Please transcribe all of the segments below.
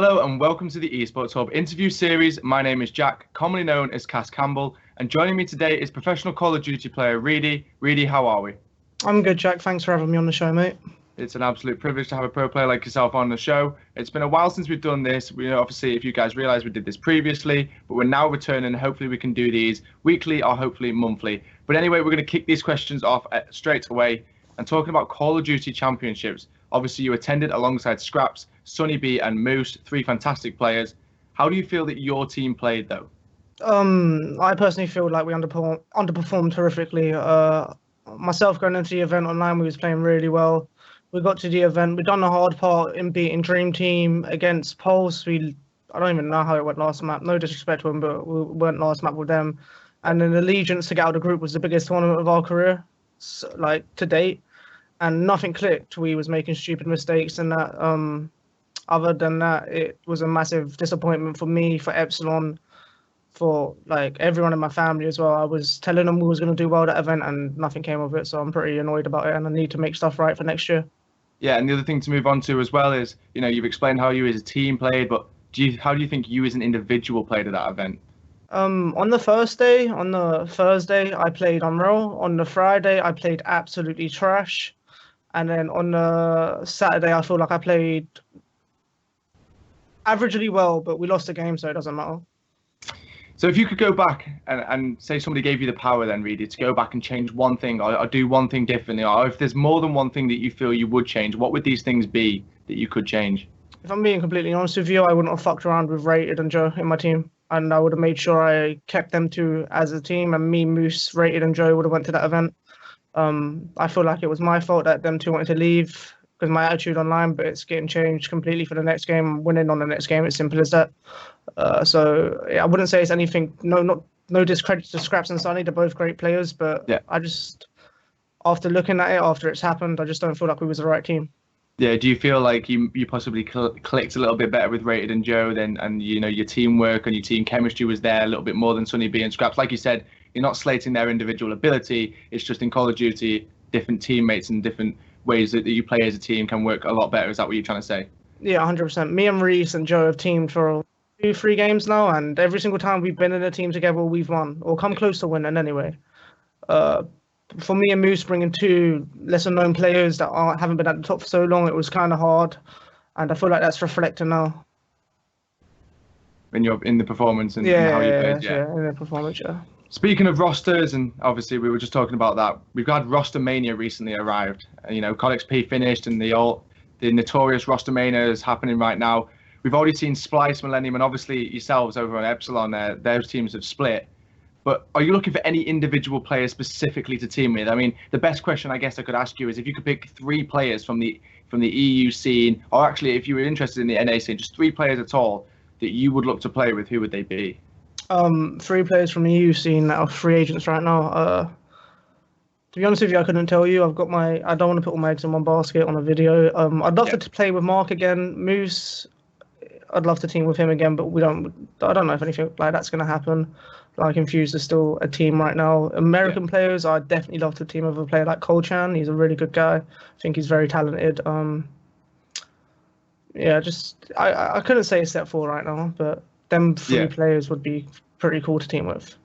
Hello and welcome to the Esports Hub interview series. My name is Jack, commonly known as Cass Campbell, and joining me today is professional Call of Duty player Reedy. Reedy, how are we? I'm good, Jack. Thanks for having me on the show, mate. It's an absolute privilege to have a pro player like yourself on the show. It's been a while since we've done this. We obviously, if you guys realize, we did this previously, but we're now returning. Hopefully we can do these weekly or hopefully monthly. But anyway, we're going to kick these questions off straight away and talking about Call of Duty championships. Obviously, you attended alongside Scraps, Sonny B and Moose, three fantastic players. How do you feel that your team played, though? I personally feel like we underperformed horrifically. Myself going into the event online, we was playing really well. We got to the event, we done the hard part in beating Dream Team against Pulse. I don't even know how it went last map. No disrespect to them, but we went last map with them. And then Allegiance to get out of the group was the biggest tournament of our career, to date. And nothing clicked. We was making stupid mistakes, and that. Other than that, it was a massive disappointment for me, for Epsilon, for like everyone in my family as well. I was telling them we was going to do well at that event, and nothing came of it. So I'm pretty annoyed about it, and I need to make stuff right for next year. Yeah, and the other thing to move on to as well is, you've explained how you as a team played, but how do you think you as an individual played at that event? On the Thursday, I played Unreal. On the Friday, I played absolutely trash. And then on the Saturday, I feel like I played averagely well, but we lost the game, so it doesn't matter. So if you could go back and say somebody gave you the power then, Reedy, to go back and change one thing or do one thing differently, or if there's more than one thing that you feel you would change, what would these things be that you could change? If I'm being completely honest with you, I wouldn't have fucked around with Rated and Joe in my team. And I would have made sure I kept them two as a team, and me, Moose, Rated and Joe would have went to that event. I feel like it was my fault that them two wanted to leave because my attitude online, but it's getting changed completely for the next game. I'm winning on the next game. It's simple as that. So yeah, I wouldn't say it's anything. No discredit to Scraps and Sonny. They're both great players, but yeah. I just, after looking at it, after it's happened, I just don't feel like we was the right team. Yeah, do you feel like you possibly clicked a little bit better with Rated and Joe then, and your teamwork and your team chemistry was there a little bit more than Sonny B and Scraps? Like you said, you're not slating their individual ability. It's just in Call of Duty, different teammates and different ways that you play as a team can work a lot better. Is that what you're trying to say? Yeah, 100%. Me and Reese and Joe have teamed for 2-3 games now, and every single time we've been in a team together, we've won or come close to winning anyway. For me and Moose bringing two lesser-known players that haven't been at the top for so long, it was kind of hard, and I feel like that's reflecting now. In the performance and how you played, yeah, in the performance, yeah. Speaking of rosters, and obviously we were just talking about that, we've had Roster Mania recently arrived. COD XP finished, and the notorious Roster Mania is happening right now. We've already seen Splyce, Millennium, and obviously yourselves over on Epsilon. Those teams have split. But are you looking for any individual players specifically to team with? I mean, the best question I guess I could ask you is if you could pick 3 players from the EU scene, or actually if you were interested in the NA scene, just 3 players at all that you would look to play with, who would they be? 3 players from the EU scene that are free agents right now. To be honest with you, I couldn't tell you. I don't want to put all my eggs in one basket on a video. I'd love to play with Mark again. Moose, I'd love to team with him again, but I don't know if anything like that's going to happen. Like Infused is still a team right now. American players, I'd definitely love to team with a player like Cole Chan. He's a really good guy. I think he's very talented. I couldn't say a step 4 right now, but them 3 players would be pretty cool to team with.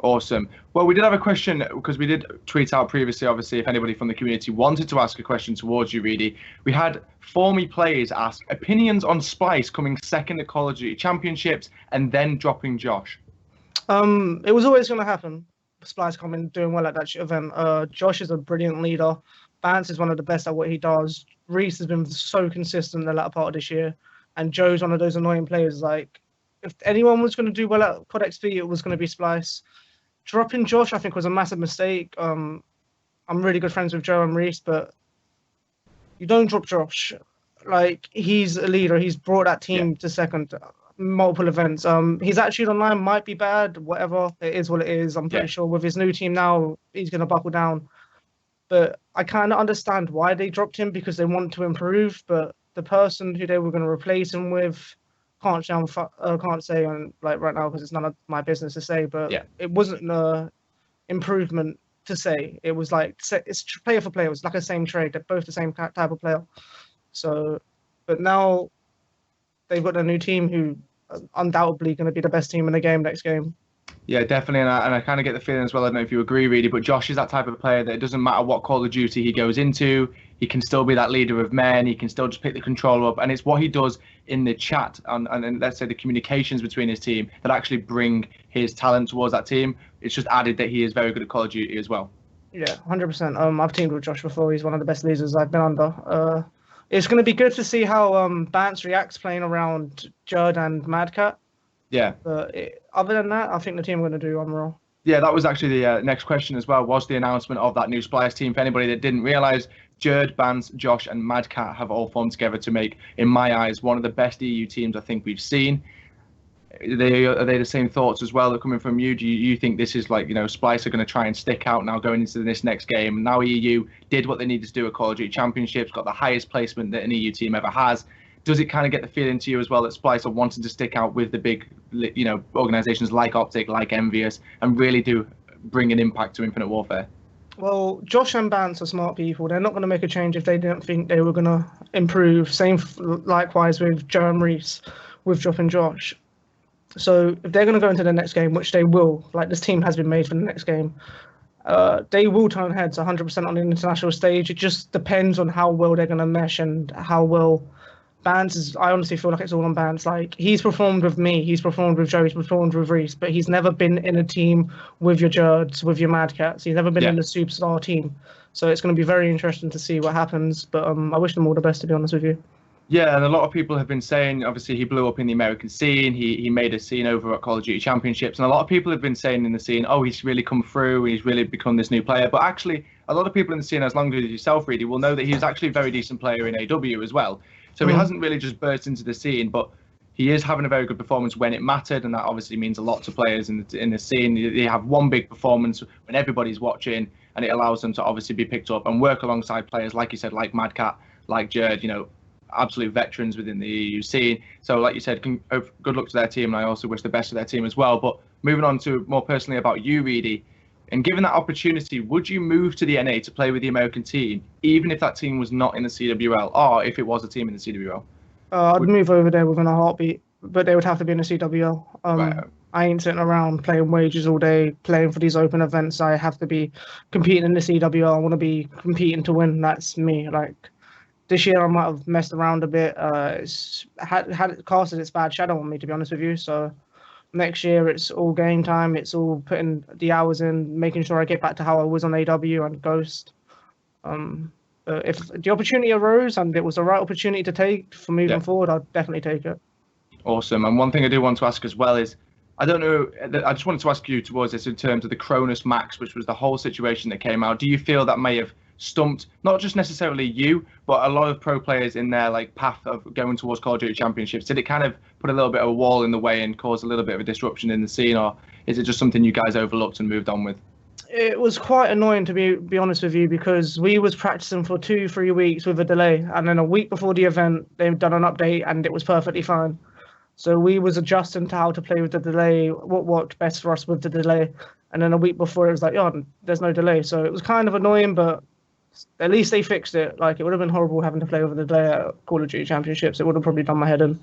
Awesome. Well, we did have a question because we did tweet out previously, obviously, if anybody from the community wanted to ask a question towards you, Reedy. We had Formy players ask opinions on Splyce coming second at Call of Duty Championships and then dropping Josh. It was always going to happen. Splyce coming doing well at that event. Josh is a brilliant leader. Vance is one of the best at what he does. Reese has been so consistent in the latter part of this year. And Joe's one of those annoying players. Like, if anyone was going to do well at COD XP, it was going to be Splyce. Dropping Josh, I think, was a massive mistake. I'm really good friends with Joe and Reese, but you don't drop Josh. Like, he's a leader. He's brought that team to second. Multiple events. His attitude online might be bad, whatever. It is what it is. I'm pretty sure with his new team now, he's going to buckle down. But I kind of understand why they dropped him, because they want to improve. But the person who they were going to replace him with, can't say on like right now because it's none of my business to say. But it wasn't an improvement to say. It was like it's player for player. It was like the same trade. They're both the same type of player. So, but now they've got a new team who are undoubtedly going to be the best team in the game next game. Yeah, definitely, and I kind of get the feeling as well. I don't know if you agree, Reedy, but Josh is that type of player that it doesn't matter what Call of Duty he goes into, he can still be that leader of men. He can still just pick the controller up, and it's what he does in the chat and let's say the communications between his team that actually bring his talent towards that team. It's just added that he is very good at Call of Duty as well. Yeah, 100%. I've teamed with Josh before. He's one of the best leaders I've been under. It's going to be good to see how Bance reacts playing around Jerd and Madcat. Yeah. Other than that, I think the team are going to do unreal. Yeah, that was actually the next question as well, was the announcement of that new Splyce team. For anybody that didn't realise, Jerd, Bance, Josh and Madcat have all formed together to make, in my eyes, one of the best EU teams I think we've seen. Are they the same thoughts as well that coming from you? Do you think this is like, Splyce are going to try and stick out now going into this next game? Now EU did what they needed to do at Call of Duty Championships, got the highest placement that an EU team ever has. Does it kind of get the feeling to you as well that Splyce are wanting to stick out with the big, organisations like Optic, like Envious, and really do bring an impact to Infinite Warfare? Well, Josh and Bance are smart people. They're not going to make a change if they didn't think they were going to improve. Same likewise with Joe and Reese, with Josh and Josh. So if they're going to go into the next game, which they will, like this team has been made for the next game, they will turn heads 100% on the international stage. It just depends on how well they're going to mesh and how well Bance is. I honestly feel like it's all on Bance. Like, he's performed with me, he's performed with Joe, he's performed with Reese, but he's never been in a team with your Jerds, with your Mad Cats. He's never been in a superstar team. So it's going to be very interesting to see what happens. But I wish them all the best, to be honest with you. Yeah, and a lot of people have been saying, obviously, he blew up in the American scene. He made a scene over at Call of Duty Championships. And a lot of people have been saying in the scene, oh, he's really come through. He's really become this new player. But actually, a lot of people in the scene, as long as yourself, Reedy, will know that he's actually a very decent player in AW as well. So he hasn't really just burst into the scene, but he is having a very good performance when it mattered. And that obviously means a lot to players in the scene. They have one big performance when everybody's watching, and it allows them to obviously be picked up and work alongside players, like you said, like Madcat, like Jerd, absolute veterans within the EU scene. So like you said, good luck to their team, and I also wish the best for their team as well. But moving on to more personally about you, Reedy, and given that opportunity, would you move to the NA to play with the American team, even if that team was not in the CWL, or if it was a team in the CWL? I'd move over there within a heartbeat, but they would have to be in the CWL. Right. I ain't sitting around playing wages all day, playing for these open events. I have to be competing in the CWL. I want to be competing to win. That's me. Like, this year I might have messed around a bit. It's had it casted its bad shadow on me, to be honest with you. So next year it's all game time. It's all putting the hours in, making sure I get back to how I was on AW and Ghost. If the opportunity arose and it was the right opportunity to take for moving forward, I'd definitely take it. Awesome. And one thing I do want to ask as well is, I don't know, I just wanted to ask you towards this in terms of the Cronus Max, which was the whole situation that came out. Do you feel that may have stumped not just necessarily you, but a lot of pro players in their path of going towards Call of Duty Championships? Did it kind of put a little bit of a wall in the way and cause a little bit of a disruption in the scene, or is it just something you guys overlooked and moved on with? It was quite annoying, to be honest with you, because we was practicing for 2-3 weeks with a delay, and then a week before the event they've done an update and it was perfectly fine. So we was adjusting to how to play with the delay, what worked best for us with the delay, and then a week before it was like, oh, there's no delay. So it was kind of annoying, but at least they fixed it. Like, it would have been horrible having to play over the delay at Call of Duty Championships. It would have probably done my head in.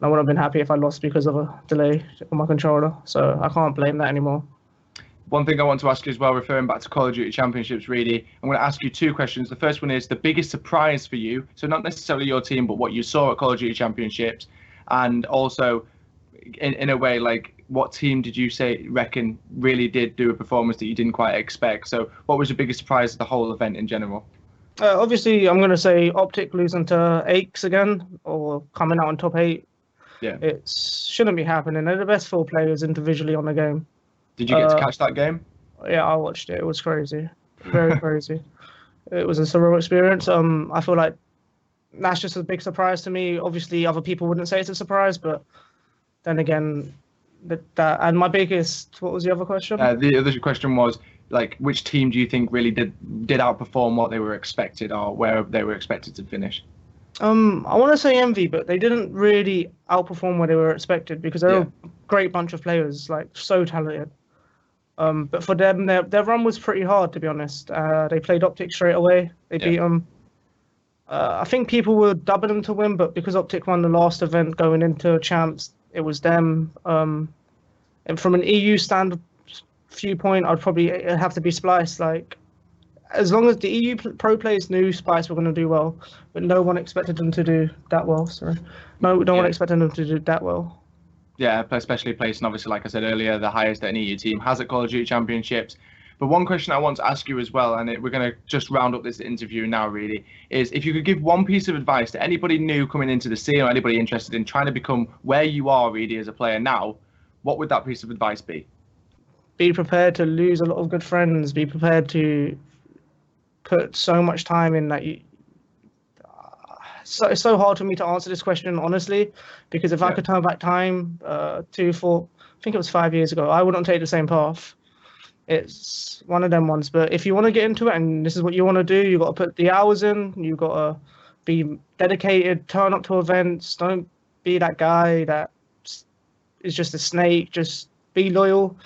I would have been happy if I lost because of a delay on my controller. So I can't blame that anymore. One thing I want to ask you as well, referring back to Call of Duty Championships, Reedy, I'm going to ask you 2 questions. The first one is the biggest surprise for you. So not necessarily your team, but what you saw at Call of Duty Championships. And also, in a way, what team did you reckon really did do a performance that you didn't quite expect? So what was your biggest surprise of the whole event in general? Obviously, I'm going to say Optic losing to Aches again, or coming out on top 8. Yeah. It shouldn't be happening. They're the best 4 players individually on the game. Did you get to catch that game? Yeah, I watched it. It was crazy. Very crazy. It was a surreal experience. I feel like that's just a big surprise to me. Obviously, other people wouldn't say it's a surprise, but then again, and my biggest, what was the other question? The other question was, which team do you think really did outperform what they were expected, or where they were expected to finish? I want to say Envy, but they didn't really outperform where they were expected, because they're a great bunch of players, so talented. But for them, their run was pretty hard, to be honest. They played Optic straight away. They beat them. I think people were dubbing them to win, but because Optic won the last event going into champs, it was them. And from an EU standard viewpoint, I'd probably have to be Splyce. Like, as long as the EU pro players knew Splyce were going to do well, but no one expected them to do that well. Sorry, no one expected them to do that well. Yeah, especially placing, obviously, like I said earlier, the highest that an EU team has at Call of Duty Championships. But one question I want to ask you as well, and we're going to just round up this interview now, really, is if you could give one piece of advice to anybody new coming into the scene or anybody interested in trying to become where you are, really, as a player now, what would that piece of advice be? Be prepared to lose a lot of good friends. Be prepared to put so much time in that you. So it's so hard for me to answer this question honestly, because if I could turn back time I think it was 5 years ago, I wouldn't take the same path. It's one of them ones. But if you want to get into it and this is what you want to do, you got to put the hours in. You got to be dedicated. Turn up to events. Don't be that guy that is just a snake. Just be loyal.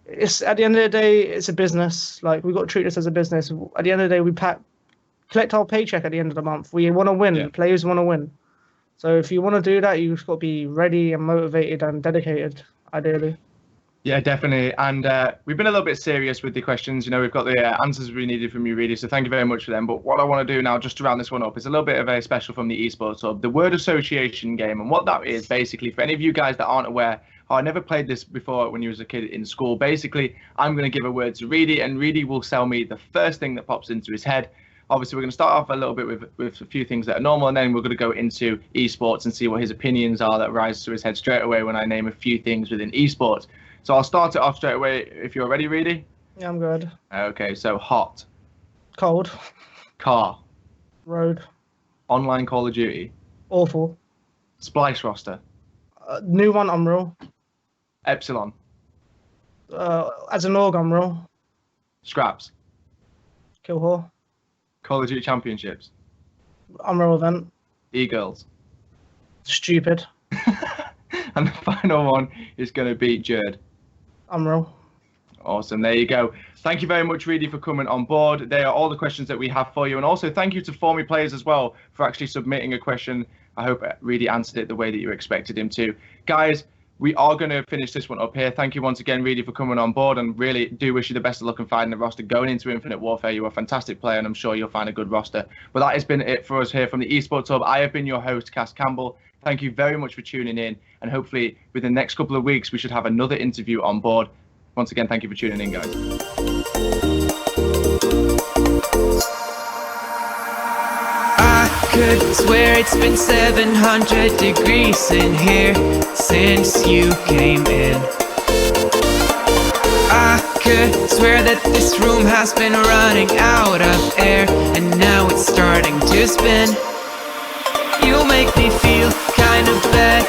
It's at the end of the day, it's a business. Like, we got to treat this as a business. At the end of the day, we collect our paycheck at the end of the month. We want to win. Yeah. Players want to win. So if you want to do that, you've got to be ready and motivated and dedicated, ideally. Yeah, definitely. And we've been a little bit serious with the questions. You know, we've got the answers we needed from you, Reedy. So thank you very much for them. But what I want to do now, just to round this one up, is a little bit of a special from the Esports Hub, the word association game. And what that is, basically, for any of you guys that aren't aware, I never played this before when you was a kid in school. Basically, I'm going to give a word to Reedy, and Reedy will tell me the first thing that pops into his head. Obviously, we're going to start off a little bit with a few things that are normal, and then we're going to go into esports and see what his opinions are that rise to his head straight away when I name a few things within esports. So I'll start it off straight away if you're ready, Reedy. Yeah, I'm good. Okay, so hot. Cold. Car. Road. Online Call of Duty. Awful. Splyce roster. New one, Unreal. Epsilon. As an org, Unreal. Scraps. Kill Whore. Call of Duty Championships. Unreal event. E-Girls. Stupid. And the final one is going to be Jerd. Unreal. Awesome. There you go. Thank you very much, Reedy, for coming on board. They are all the questions that we have for you. And also thank you to For Me Players as well for actually submitting a question. I hope Reedy answered it the way that you expected him to. Guys, we are going to finish this one up here. Thank you once again, Reedy, for coming on board, and really do wish you the best of luck in finding the roster going into Infinite Warfare. You're a fantastic player, and I'm sure you'll find a good roster. But that has been it for us here from the Esports Hub. I have been your host, Cass Campbell. Thank you very much for tuning in, and hopefully within the next couple of weeks, we should have another interview on board. Once again, thank you for tuning in, guys. Could swear it's been 700 degrees in here since you came in. I could swear that this room has been running out of air, and now it's starting to spin. You make me feel kind of bad,